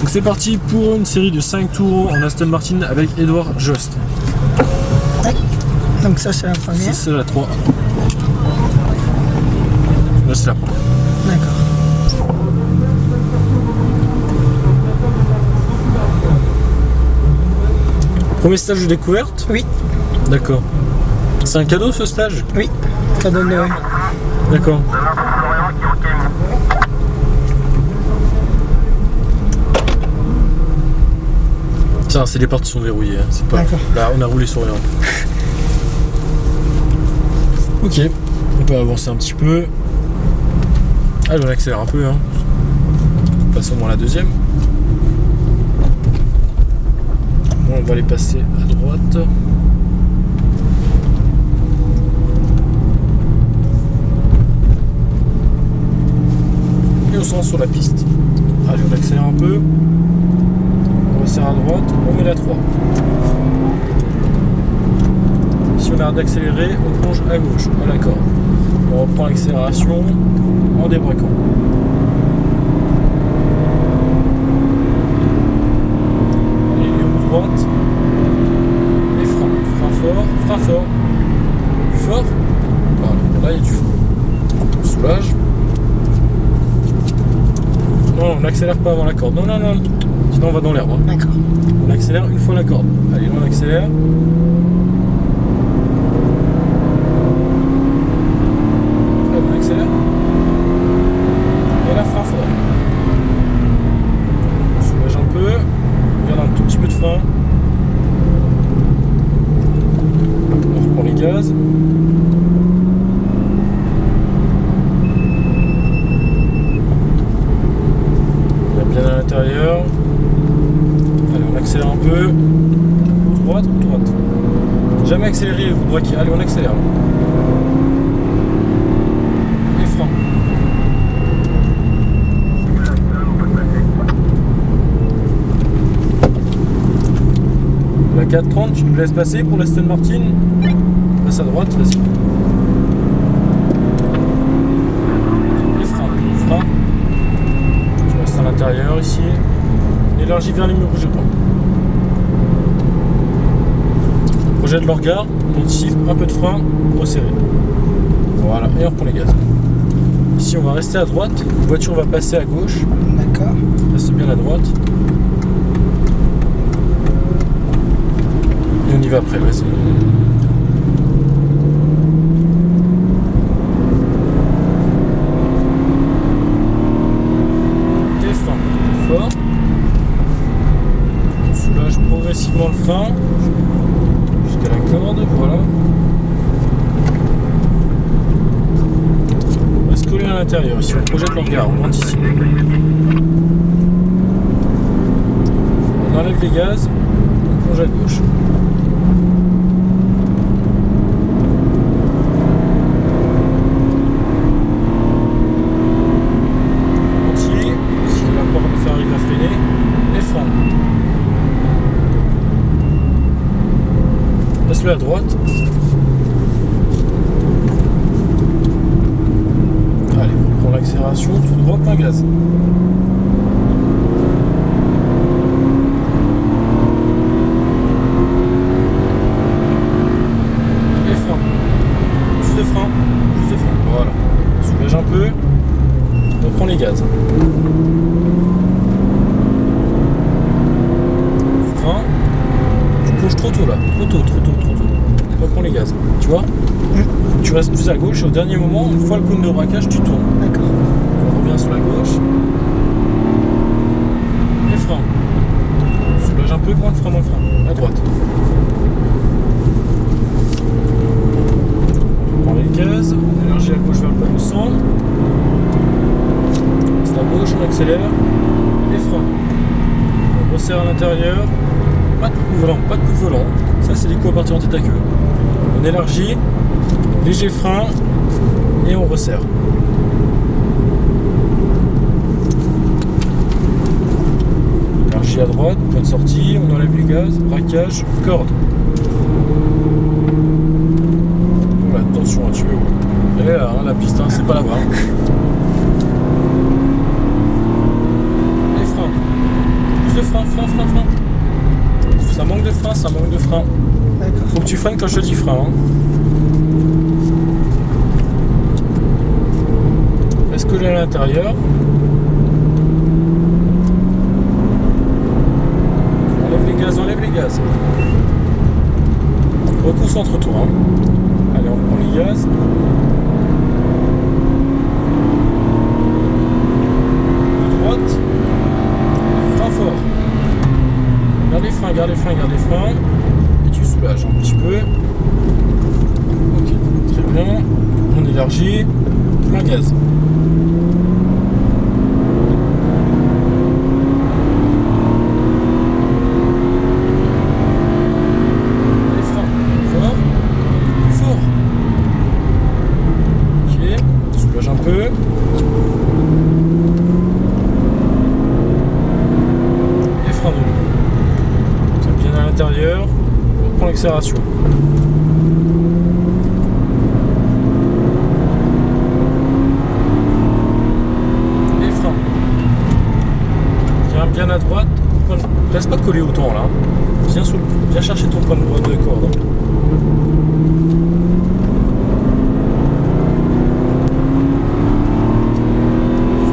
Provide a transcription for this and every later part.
Donc c'est parti pour une série de 5 tours en Aston Martin avec Edouard Jost. Tac. Donc ça c'est la première. Ça c'est la 3. Là c'est la première. D'accord. Premier stage de découverte? Oui. D'accord. C'est un cadeau ce stage? Oui. Cadeau de Noël. D'accord. Tiens, c'est les portes qui sont verrouillées. Hein. C'est pas... D'accord. Là, on a roulé sur rien. Ok. On peut avancer un petit peu. Allez, on accélère un peu. Hein. Passons dans la deuxième. Bon, on va les passer à droite. Et on se lance sur la piste. Allez, on accélère un peu. On resserre à droite. On met la 3. Si on arrête d'accélérer, on plonge à gauche. Ah, d'accord. On reprend l'accélération en débraquant. Droite, et frein fort, plus fort, voilà, là il y a du fond, on soulage, non, on n'accélère pas avant la corde, non, sinon on va dans l'herbe, hein. D'accord. On accélère une fois la corde, allez, là on accélère, là on accélère, et là frein fort, on soulage un peu, on garde un tout petit peu de frein. On reprend les gaz. On est bien à l'intérieur. Allez, on accélère un peu. Droite. Jamais accélérer, vous braquez. Allez, on accélère. Et frein. La 430, tu nous laisses passer pour l'Aston Martin. Passe à droite, vas-y. Et frein. Tu restes à l'intérieur ici. Élargis vers les murs rouges et blancs. On projette le regard, on anticipe un peu de frein, resserrer. Voilà, et on reprend les gaz. Ici on va rester à droite, la voiture va passer à gauche. D'accord. Reste bien à droite. Et on y va après, vas-y. Et frein. Fort. On soulage progressivement le frein. Jusqu'à la corde, voilà. On va se coller à l'intérieur. Ici on projette le regard, on anticipe. On enlève les gaz, on plonge à gauche. Passe-le à droite. Allez, on prend l'accélération, tout droit, pas gaz. Et frein. Plus de frein. Voilà. On soulage un peu. On prend les gaz. Frein. Tu plonges trop tôt là. Trop tôt. Reprends les gaz. Tu vois? Tu restes plus à gauche et au dernier moment, une fois le cône de braquage, tu tournes. D'accord. On revient sur la gauche. Et frein. Soulage un peu, moins de frein. À droite. On prend les gaz. On élargit à gauche vers le panneau centre. C'est à gauche, on accélère. Et frein. On resserre à l'intérieur. Pas de coup de volant. Ça, c'est les coups à partir en tête à queue. On élargit, léger frein et on resserre. Élargit à droite, point de sortie, on enlève les gaz, braquage, corde. Oh, attention à tuer. Et là, hein, la piste, hein, c'est pas là-bas. Les freins. frein. Ça manque de frein, ça manque de frein. D'accord. Faut que tu freines quand je te dis frein. Hein. Reste collé à l'intérieur. Enlève les gaz. Reconcentre-toi. Hein. Allez, on prend les gaz. De droite. Frein fort. Garde les freins. Et tu soulages un petit peu. Ok, très bien. On élargit. Plein gaz. On reprend l'accélération. Les freins. Tiens bien à droite. Reste pas collé au temps là. Viens chercher ton point de corde.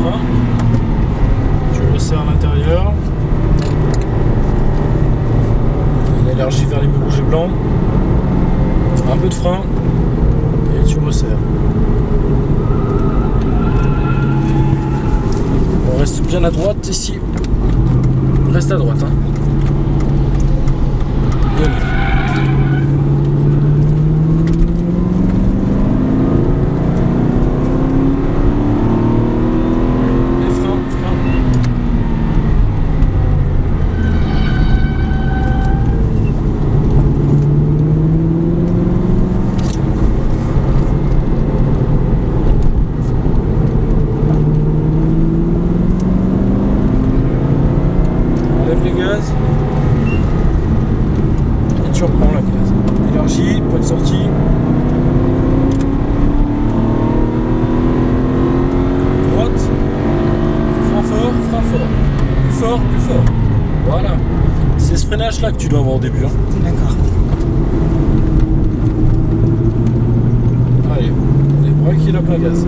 Frein. Tu resserres à l'intérieur. Élargis vers les bouts rouges et blancs, un peu de frein et tu resserres. On reste bien à droite ici. Reste à droite. Hein. Bien. Les freins. Les gaz et tu reprends la gaz. Élargie, point de sortie. Droite. Frein fort. Plus fort. Voilà. C'est ce freinage là que tu dois avoir au début. Hein. D'accord. Allez, les bras qui la plein gaz.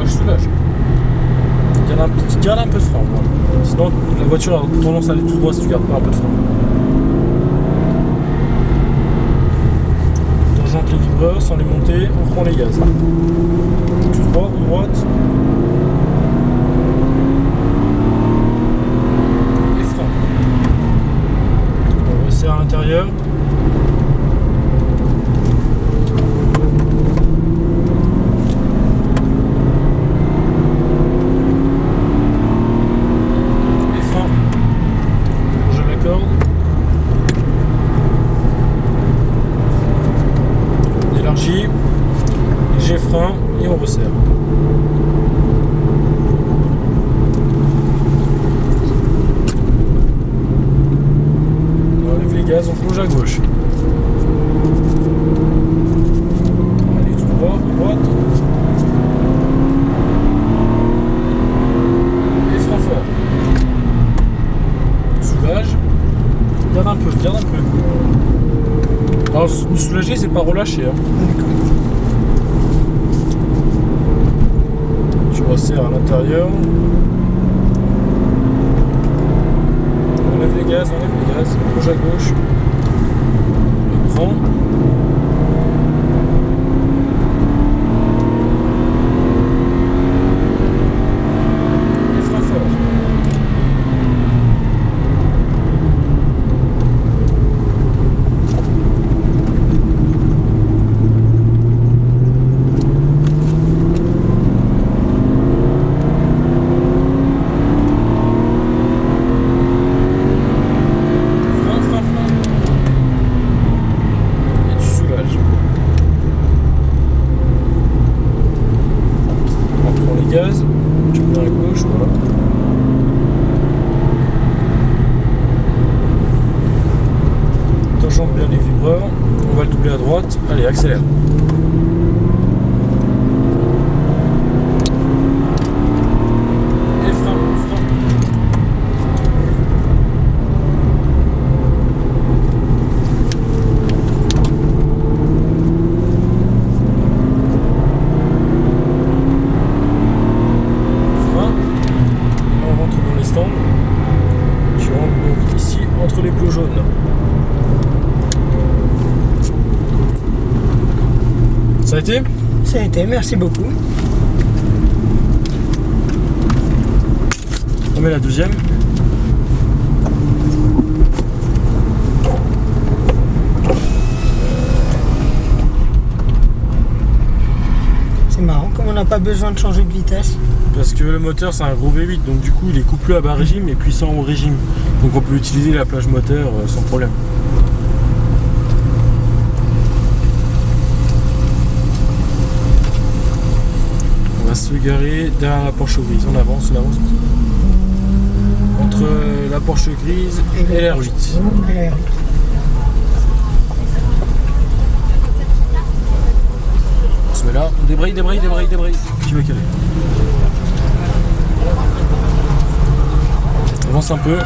Soulage. Garde un peu de frein. Voilà. Sinon, la voiture a tendance à aller tout droit si tu gardes pas un peu de frein. T'enjante les vibreurs sans les monter, on prend les gaz. Tout droit ou droite. Les freins. On resserre à l'intérieur. Léger frein et on resserre. On enlève les gaz, on plonge à gauche. Allez, tout droit, droite. Et frein fort. Soulage. Garde un peu. Alors, nous soulager, c'est pas relâcher. Hein. Tu resserres à l'intérieur. Enlève les gaz. Bouge à gauche. On prend. Et frein fort. à droite. Allez, accélère. Et frein. On rentre dans les stands. Tu rentres donc ici entre les plots jaunes. Ça a été? Ça a été, merci beaucoup. On met la deuxième. C'est marrant, comme on n'a pas besoin de changer de vitesse. Parce que le moteur c'est un gros V8, donc du coup il est couplé à bas régime et puissant au régime. Donc on peut utiliser la plage moteur sans problème. On va se garer derrière la Porsche grise. On avance. Entre la Porsche grise et l'R8. On se met là. Débraye. Tu vas caler. Avance un peu.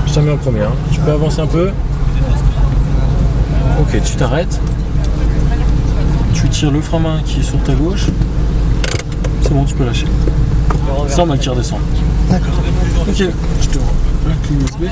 Je t'en mets en premier. Hein. Tu peux avancer un peu. Ok, tu t'arrêtes. Tu tires le frein main qui est sur ta gauche. C'est bon, tu peux lâcher. C'est en main qui redescend. D'accord. Ok, je te vois. La clé USB.